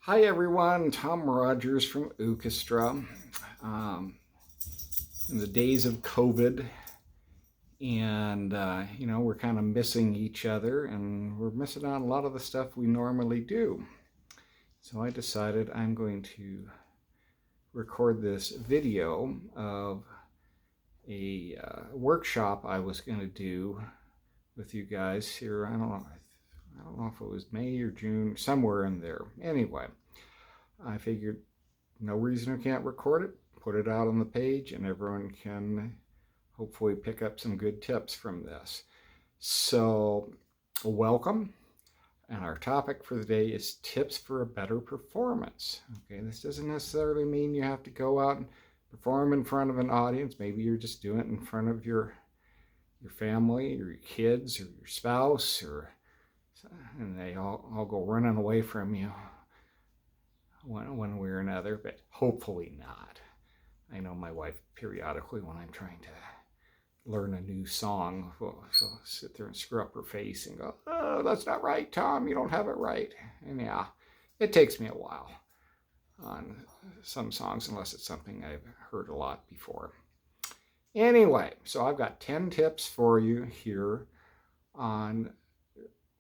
Hi everyone, Tom Rogers from Ukestra. In the days of COVID, and we're kind of missing each other, and we're missing out on a lot of the stuff we normally do. So I decided I'm going to record this video of a workshop I was going to do with you guys here. I don't know if it was May or June, somewhere in there. Anyway, I figured no reason I can't record it, put it out on the page, and everyone can hopefully pick up some good tips from this. So, welcome. And our topic for the day is tips for a better performance. Okay, this doesn't necessarily mean you have to go out and perform in front of an audience. Maybe you're just doing it in front of your family or your kids or your spouse, and they all go running away from you one way or another, but hopefully not. I know my wife periodically, when I'm trying to learn a new song, she'll sit there and screw up her face and go, "Oh, that's not right, Tom, you don't have it right." And yeah, it takes me a while on some songs, unless it's something I've heard a lot before. Anyway, so I've got 10 tips for you here on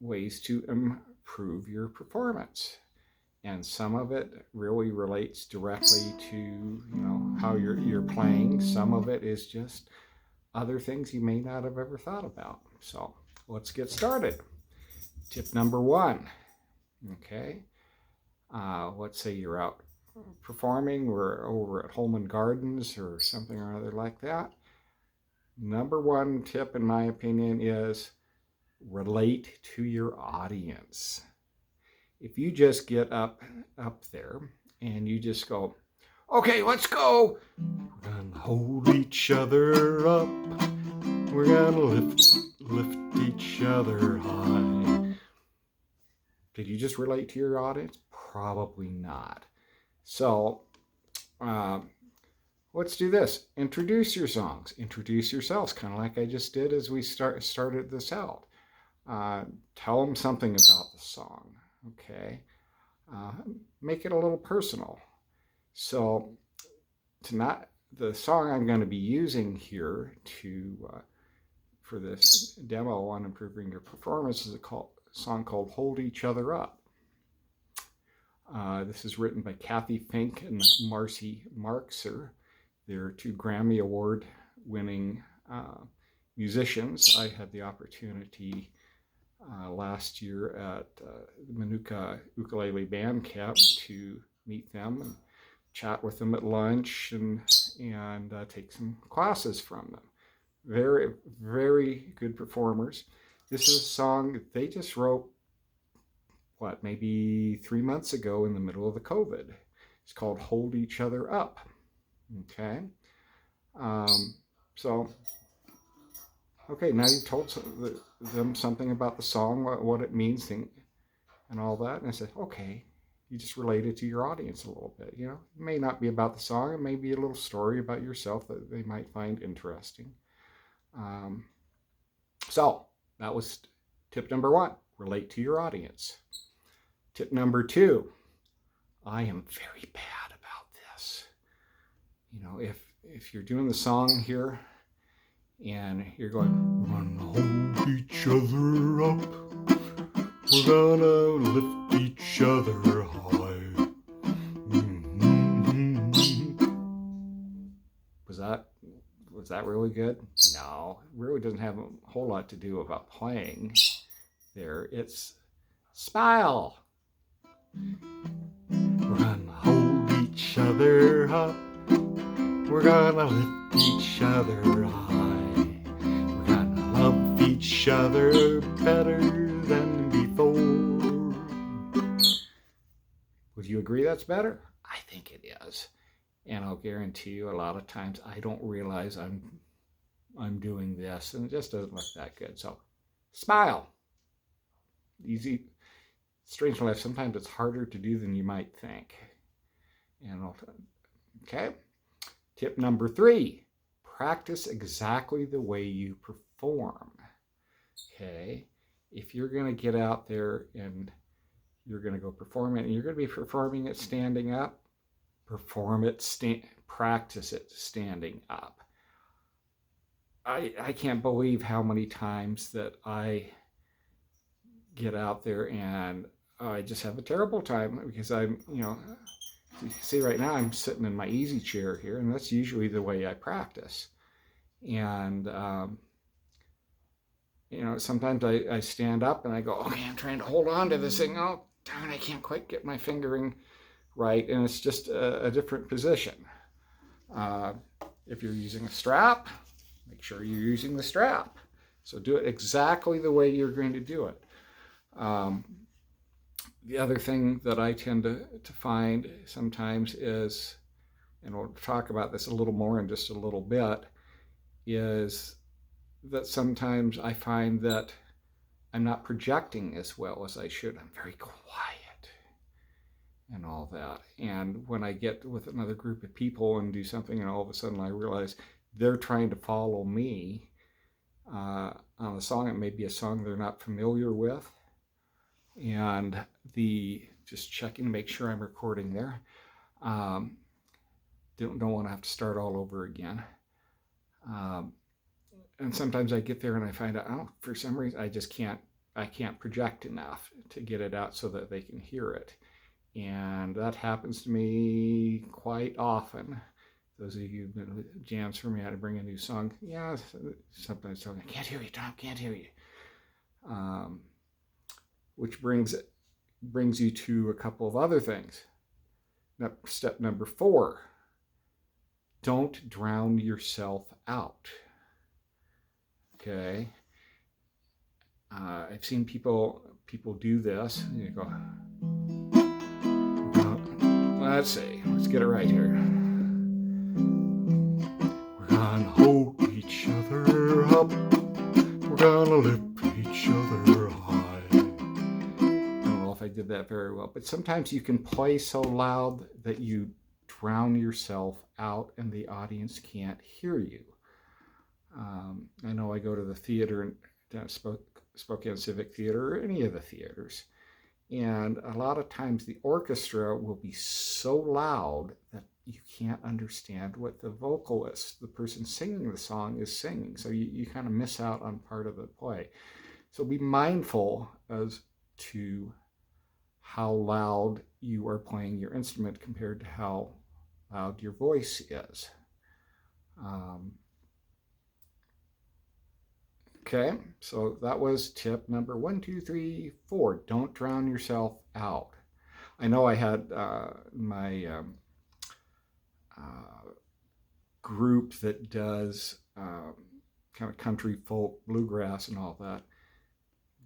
ways to improve your performance. And some of it really relates directly to, how you're playing. Some of it is just other things you may not have ever thought about. So let's get started. Tip number 1. Okay. Let's say you're out performing or over at Holman Gardens or something or other like that. Number 1 tip, in my opinion, is relate to your audience. If you just get up there and you just go, "Okay, let's go. We're gonna hold each other up. We're gonna lift each other high." Did you just relate to your audience? Probably not. So let's do this. Introduce your songs. Introduce yourselves, kind of like I just did as we started this out. Tell them something about the song. Okay, make it a little personal. So the song I'm going to be using here for this demo on improving your performance is a song called "Hold Each Other Up." This is written by Kathy Fink and Marcy Markser. They're 2 Grammy Award winning musicians. I had the opportunity last year at the Manuka Ukulele Band Camp to meet them and chat with them at lunch and take some classes from them. Very, very good performers. This is a song they just wrote, maybe 3 months ago in the middle of the COVID. It's called "Hold Each Other Up." Okay. Okay, now you've told them something about the song, what it means, and all that. And I said, okay, you just relate it to your audience a little bit. It may not be about the song. It may be a little story about yourself that they might find interesting. So that was tip number 1, relate to your audience. Tip number 2, I am very bad about this. If you're doing the song here, and you're going, "We're gonna hold each other up. We're gonna lift each other high." Mm-hmm. Was that really good? No, it really doesn't have a whole lot to do about playing there. It's smile. We're gonna hold each other up. We're gonna lift each other high. Love each other better than before. Would you agree that's better? I think it is. And I'll guarantee you a lot of times I don't realize I'm doing this, and it just doesn't look that good. So smile. Easy. Strange life, sometimes it's harder to do than you might think. Okay. Tip number 3, practice exactly the way you perform. Okay, if you're going to get out there and you're going to go perform it, and you're going to be performing it standing up. Practice it standing up. I can't believe how many times that I get out there and I just have a terrible time because I'm, you can see right now I'm sitting in my easy chair here, and that's usually the way I practice. And, sometimes I stand up and I go, okay, I'm trying to hold on to this thing. Oh, darn, I can't quite get my fingering right. And it's just a different position. If you're using a strap, make sure you're using the strap. So do it exactly the way you're going to do it. The other thing that I tend to find sometimes is, and we'll talk about this a little more in just a little bit, is that sometimes I find that I'm not projecting as well as I should. I'm very quiet and all that. And when I get with another group of people and do something, and all of a sudden I realize they're trying to follow me on a song, it may be a song they're not familiar with, and just checking to make sure I'm recording there. Don't want to have to start all over again. And sometimes I get there and I find out, oh, for some reason I can't project enough to get it out so that they can hear it. And that happens to me quite often. Those of you who've been with jams for me how to bring a new song, yeah, sometimes I can't hear you, Tom, can't hear you. Which brings you to a couple of other things. Step number 4, don't drown yourself out. Okay. I've seen people do this. You go, let's see, let's get it right here. We're gonna hold each other up. We're gonna lift each other high. I don't know if I did that very well, but sometimes you can play so loud that you drown yourself out and the audience can't hear you. I know I go to the theater down Spokane Civic Theater or any of the theaters, and a lot of times the orchestra will be so loud that you can't understand what the vocalist, the person singing the song, is singing. So you kind of miss out on part of the play. So be mindful as to how loud you are playing your instrument compared to how loud your voice is. Okay, so that was tip number 1, 2, 3, 4. Don't drown yourself out. I know I had my group that does kind of country, folk, bluegrass, and all that.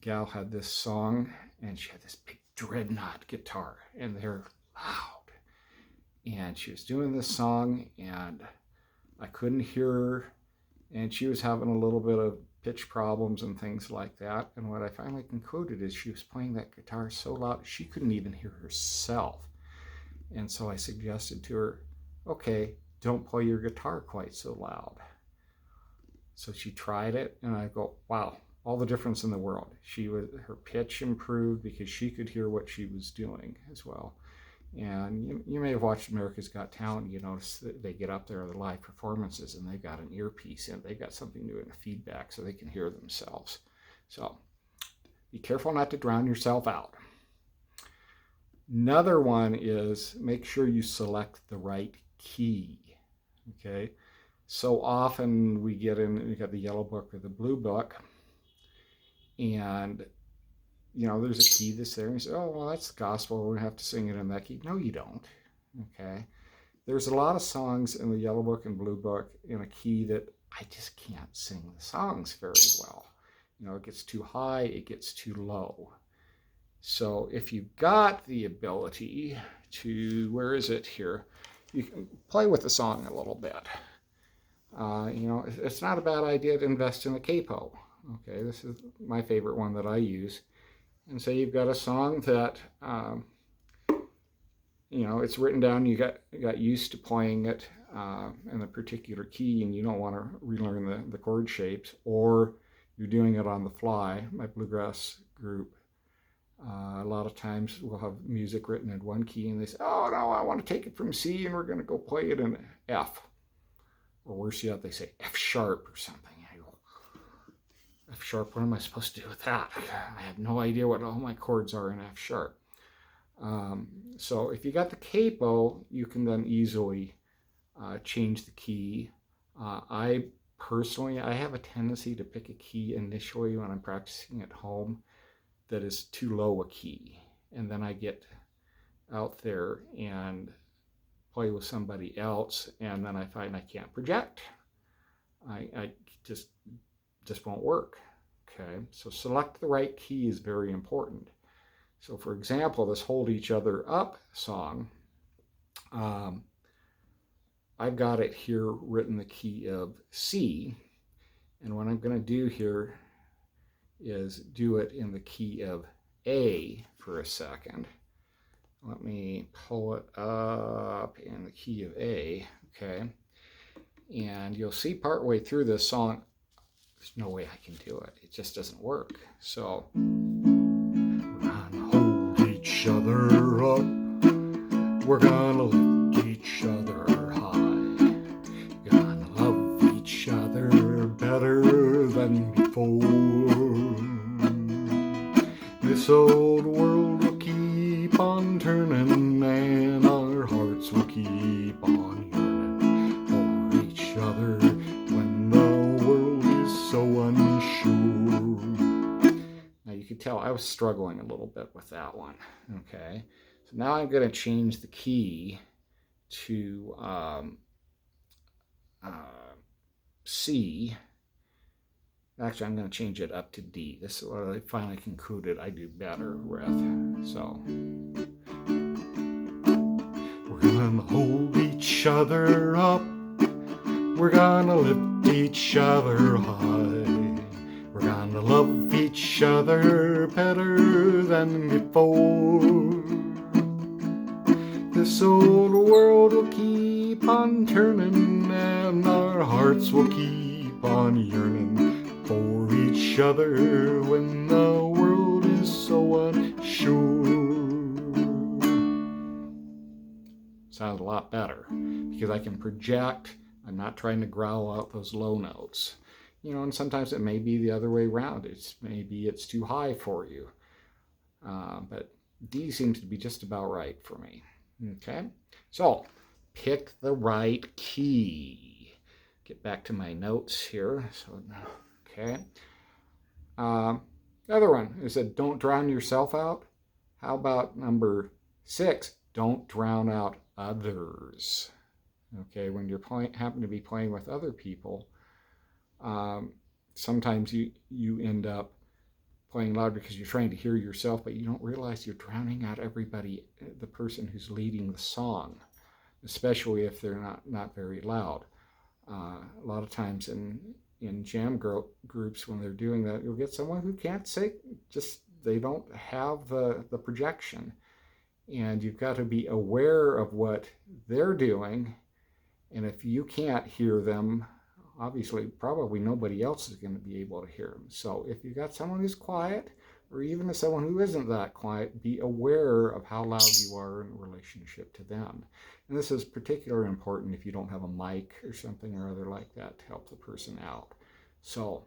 Gal had this song, and she had this big dreadnought guitar, and they're loud. And she was doing this song, and I couldn't hear her, and she was having a little bit of pitch problems and things like that. And what I finally concluded is she was playing that guitar so loud she couldn't even hear herself. And so I suggested to her, okay, don't play your guitar quite so loud. So she tried it, and I go, wow, all the difference in the world. Her pitch improved because she could hear what she was doing as well. And you may have watched America's Got Talent. You notice that they get up there at the live performances and they've got an earpiece in. They've got something doing a feedback so they can hear themselves. So be careful not to drown yourself out. Another one is make sure you select the right key. Okay, so often we got the yellow book or the blue book, and there's a key that's there, and you say, oh, well, that's the gospel, we have to sing it in that key. No, you don't. Okay, there's a lot of songs in the yellow book and blue book in a key that I just can't sing the songs very well. It gets too high, it gets too low. So if you've got the ability to, where is it here? You can play with the song a little bit. It's not a bad idea to invest in a capo. Okay, this is my favorite one that I use. And say you've got a song that, it's written down, you got used to playing it in a particular key, and you don't want to relearn the chord shapes, or you're doing it on the fly. My bluegrass group, A lot of times we'll have music written in one key and they say, oh no, I want to take it from C and we're going to go play it in F. Or worse yet, they say F sharp or something. I go, F sharp, what am I supposed to do with that? I have no idea what all my chords are in F sharp. So if you got the capo, you can then easily change the key. I personally, I have a tendency to pick a key initially when I'm practicing at home that is too low a key. And then I get out there and play with somebody else, and then I find I can't project. I just won't work. Okay, so select the right key is very important. So for example, this Hold Each Other Up song, I've got it here written the key of C, and what I'm going to do here is do it in the key of A for a second. Let me pull it up in the key of A, okay? And you'll see partway through this song, there's no way I can do it. It just doesn't work. So, we're gonna hold each other up. We're gonna lift each other high. Gonna love each other better than before. This old world will keep on turning, and our hearts will keep on yearning for each other when the world is so unsure. Now you can tell I was struggling a little bit with that one. Okay, so now I'm going to change the key to C. Actually, I'm going to change it up to D. This is what I finally concluded I do better with. So, we're going to hold each other up. We're going to lift each other high. We're going to love each other better than before. This old world will keep on turning, and our hearts will keep on yearning for each other when the world is so unsure. Sounds a lot better because I can project. I'm not trying to growl out those low notes. You know, and sometimes it may be the other way around. Maybe it's too high for you. But D seems to be just about right for me. Okay, so pick the right key. Get back to my notes here. So, okay. The other one is that don't drown yourself out. How about number 6? Don't drown out others. Okay, when you're happen to be playing with other people, sometimes you end up playing loud because you're trying to hear yourself, but you don't realize you're drowning out everybody, the person who's leading the song, especially if they're not very loud. A lot of times in jam groups, when they're doing that, you'll get someone who can't say, they don't have the projection. And you've got to be aware of what they're doing. And if you can't hear them, obviously, probably nobody else is going to be able to hear them. So if you've got someone who's quiet, or even someone who isn't that quiet, be aware of how loud you are in relationship to them. And this is particularly important if you don't have a mic or something or other like that to help the person out. So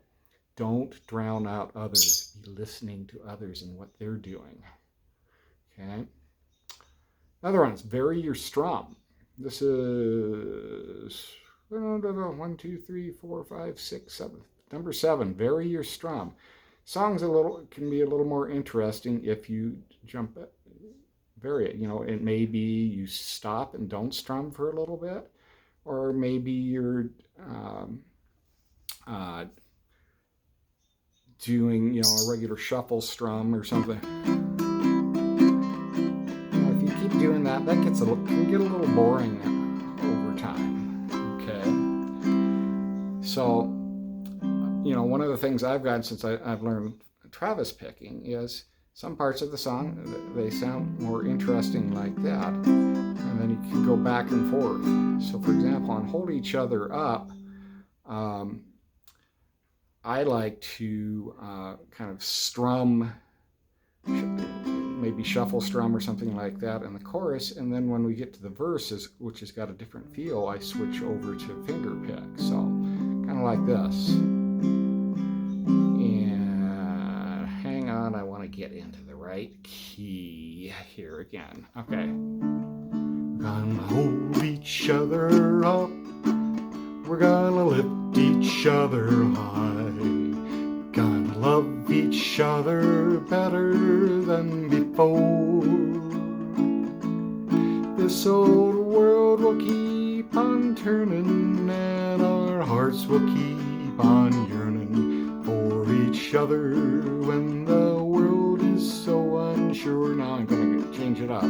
don't drown out others. Be listening to others and what they're doing. Okay. Another one is vary your strum. This is 1, 2, 3, 4, 5, 6, 7. Number 7, vary your strum. Songs can be a little more interesting if you vary it. You know, it may be you stop and don't strum for a little bit, or maybe you're doing, you know, a regular shuffle strum or something. You know, if you keep doing that, can get a little boring over time. Okay, so you know, one of the things I've gotten since I've learned Travis picking is some parts of the song, they sound more interesting like that, and then you can go back and forth. So for example, on Hold Each Other Up, I like to kind of strum maybe shuffle strum or something like that in the chorus, and then when we get to the verses, which has got a different feel, I switch over to finger pick. So kind of like this. And hang on, I want to get into the right key here again. Okay. Gonna hold each other up. We're gonna lift each other high. Gonna love each other better than before. This old world will keep on turning, and our hearts will keep on yearning for each other when the world is so unsure. Now I'm gonna change it up.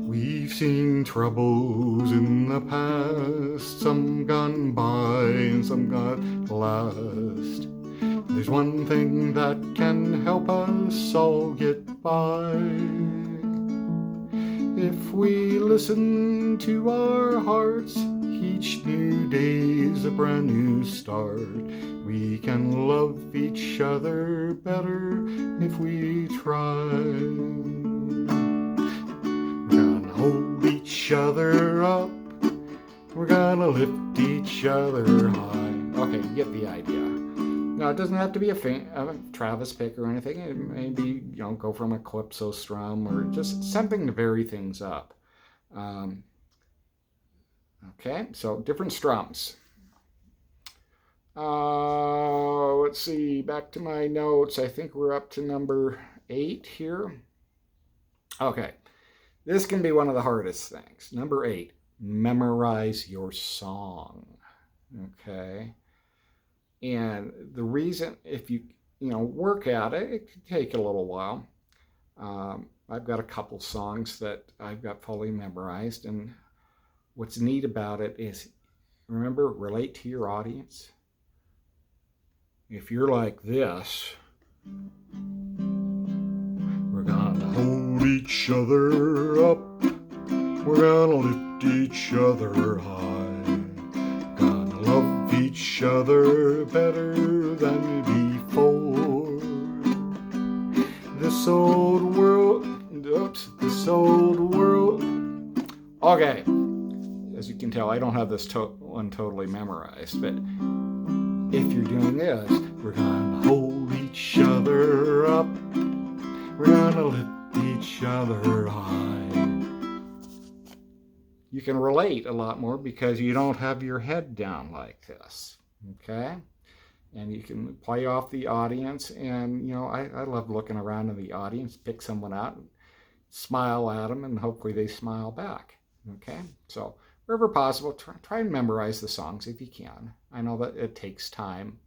We've seen troubles in the past, some gone by and some got lost. There's one thing that can help us all get by. If we listen to our hearts, each new day's a brand new start. We can love each other better if we try. Hold each other up. We're gonna lift each other high. Okay, you get the idea. Now, it doesn't have to be a Travis pick or anything. It may be, go from a calypso strum or just something to vary things up. Okay, so different strums. Let's see, back to my notes. I think we're up to number 8 here. Okay. This can be one of the hardest things. Number 8, memorize your song. Okay. And the reason, if you work at it, it can take a little while. I've got a couple songs that I've got fully memorized, and what's neat about it is, remember, relate to your audience. If you're like this, we're gonna hold each other up. We're gonna lift each other high. Gonna love each other better than before. This old world. Okay, as you can tell, I don't have this one totally memorized, but if you're doing this, we're gonna hold each other up. We're gonna lift each other high. You can relate a lot more because you don't have your head down like this, okay? And you can play off the audience, and I love looking around in the audience, pick someone out, and smile at them, and hopefully they smile back, okay? So wherever possible, try and memorize the songs if you can. I know that it takes time,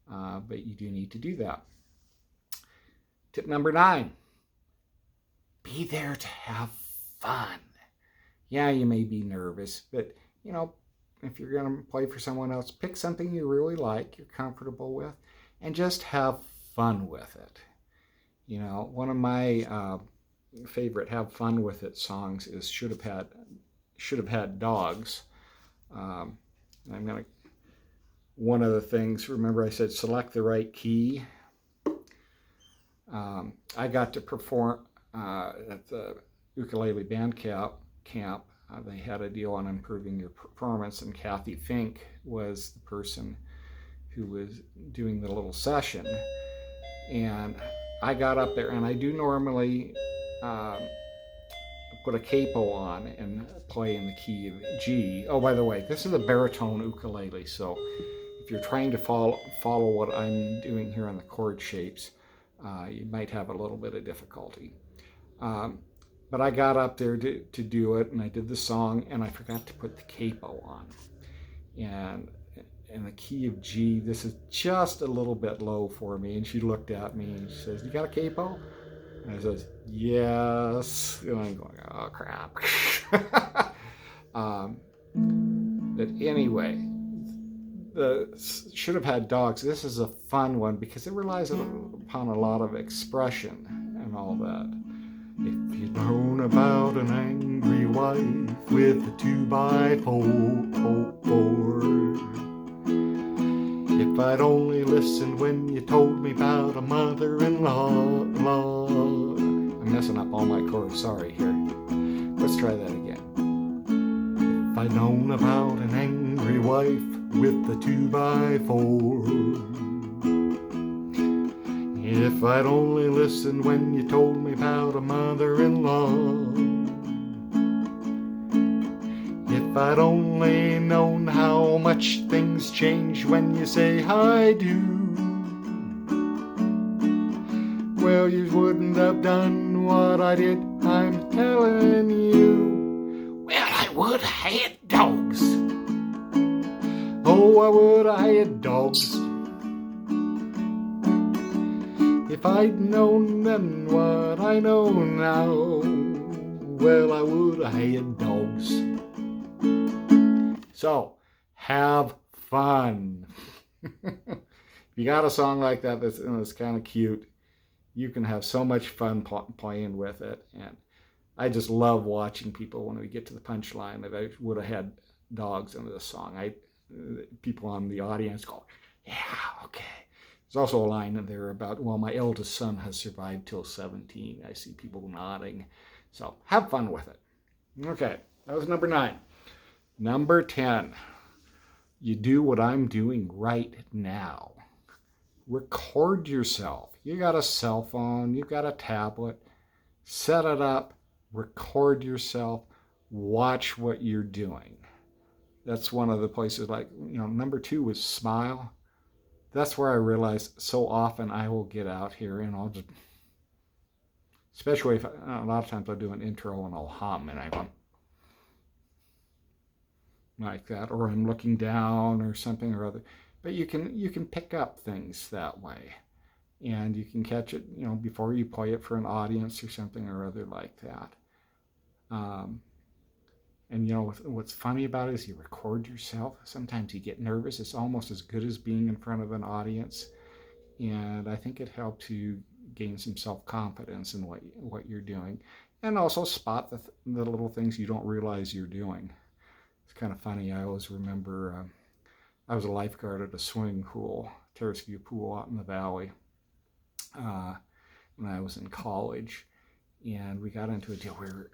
but you do need to do that. Tip number 9, be there to have fun. Yeah, you may be nervous, but if you're going to play for someone else, pick something you really like, you're comfortable with, and just have fun with it. One of my favorite have fun with it songs is Should Have Had Dogs. One of the things, remember I said select the right key. I got to perform at the ukulele band camp. They had a deal on improving your performance, and Kathy Fink was the person who was doing the little session. And I got up there, and I do normally put a capo on and play in the key of G. Oh, by the way, this is a baritone ukulele, so if you're trying to follow what I'm doing here on the chord shapes, you might have a little bit of difficulty. But I got up there to do it, and I did the song, and I forgot to put the capo on. And in the key of G, this is just a little bit low for me. And she looked at me and she says, "You got a capo?" And I says, "Yes." And I'm going, "Oh, crap." But anyway, the Should Have Had Dogs, this is a fun one because it relies upon a lot of expression and all that. If you'd known about an angry wife with a 2x4, If I'd only listened when you told me about a mother-in-law. I'm messing up all my chords, sorry here. Let's try that again. If I'd known about an angry wife with the 2x4. If I'd only listened when you told me about a mother-in-law. If I'd only known how much things change when you say I do. Well, you wouldn't have done what I did, I'm telling you. Well, I would have had dogs. Oh, I would have had dogs. If I'd known then what I know now, well, I would have had dogs. So, have fun. If you got a song like that that's kind of cute, you can have so much fun playing with it. And I just love watching people when we get to the punchline that I would have had dogs in this song. People on the audience go, yeah, okay. There's also a line in there about, well, my eldest son has survived till 17. I see people nodding. So have fun with it. Okay, that was number 9. Number 10, you do what I'm doing right now. Record yourself. You got a cell phone, you got a tablet, set it up, record yourself, watch what you're doing. That's one of the places, like, number 2 was smile. That's where I realized so often I will get out here and I'll just, especially if a lot of times I'll do an intro and I'll hum and I go like that, or I'm looking down or something or other. But you can pick up things that way, and you can catch it, before you play it for an audience or something or other like that. And what's funny about it is you record yourself. Sometimes you get nervous. It's almost as good as being in front of an audience. And I think it helps you gain some self-confidence in what you're doing. And also spot the little things you don't realize you're doing. It's kind of funny. I always remember I was a lifeguard at a swimming pool, terrace view pool out in the valley when I was in college. And we got into a deal where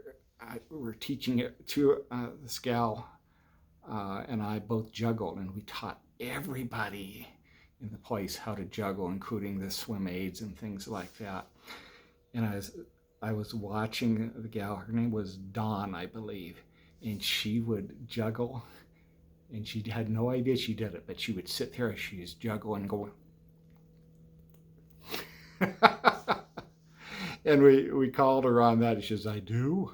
we were teaching it to this gal and I both juggled, and we taught everybody in the place how to juggle, including the swim aids and things like that. And I was watching the gal, her name was Dawn, I believe, and she would juggle, and she had no idea she did it, but she would sit there as she was juggling, going, and we called her on that. She says, I do.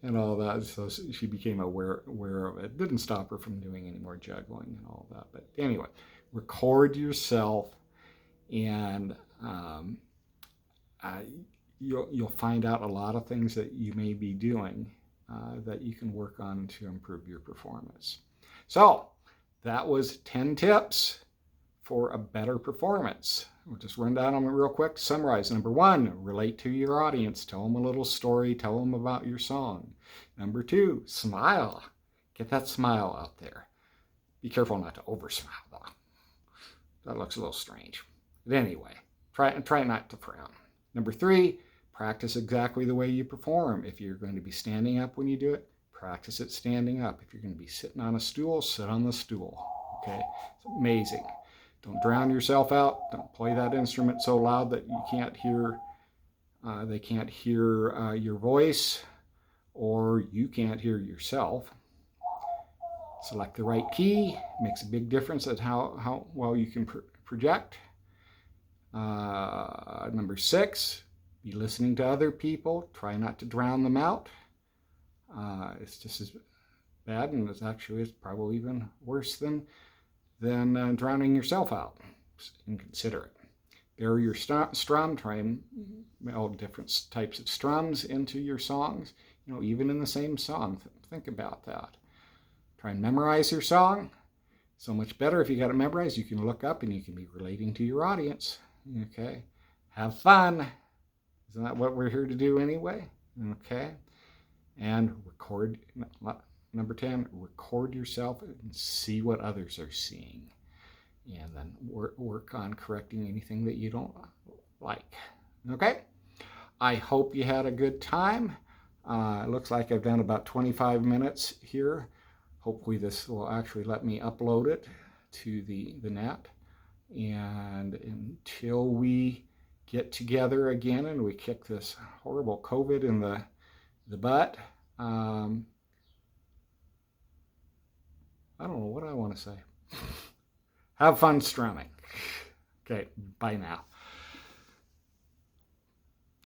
And all that. So she became aware of it. Didn't stop her from doing any more juggling and all that. But anyway, record yourself, and you'll find out a lot of things that you may be doing that you can work on to improve your performance. So that was 10 tips for a better performance. We'll just run down them real quick. Summarize. Number 1, relate to your audience. Tell them a little story. Tell them about your song. Number 2, smile. Get that smile out there. Be careful not to over smile, though. That looks a little strange. But anyway, try not to frown. Number 3, practice exactly the way you perform. If you're going to be standing up when you do it, practice it standing up. If you're going to be sitting on a stool, sit on the stool. Okay? It's amazing. Don't drown yourself out. Don't play that instrument so loud that you can't hear, they can't hear your voice, or you can't hear yourself. Select the right key. Makes a big difference at how well you can project. Number 6, be listening to other people. Try not to drown them out. It's just as bad, and it's probably even worse than drowning yourself out. Inconsiderate. Vary your strum. Try and meld different types of strums into your songs. Even in the same song. Think about that. Try and memorize your song. So much better if you got it memorized. You can look up and you can be relating to your audience. Okay. Have fun. Isn't that what we're here to do anyway? Okay. And record. Number 10, record yourself and see what others are seeing. and then work on correcting anything that you don't like. Okay? I hope you had a good time. It looks like I've done about 25 minutes here. Hopefully this will actually let me upload it to the net. And until we get together again and we kick this horrible COVID in the butt, I don't know what I want to say. Have fun strumming. Okay, bye now.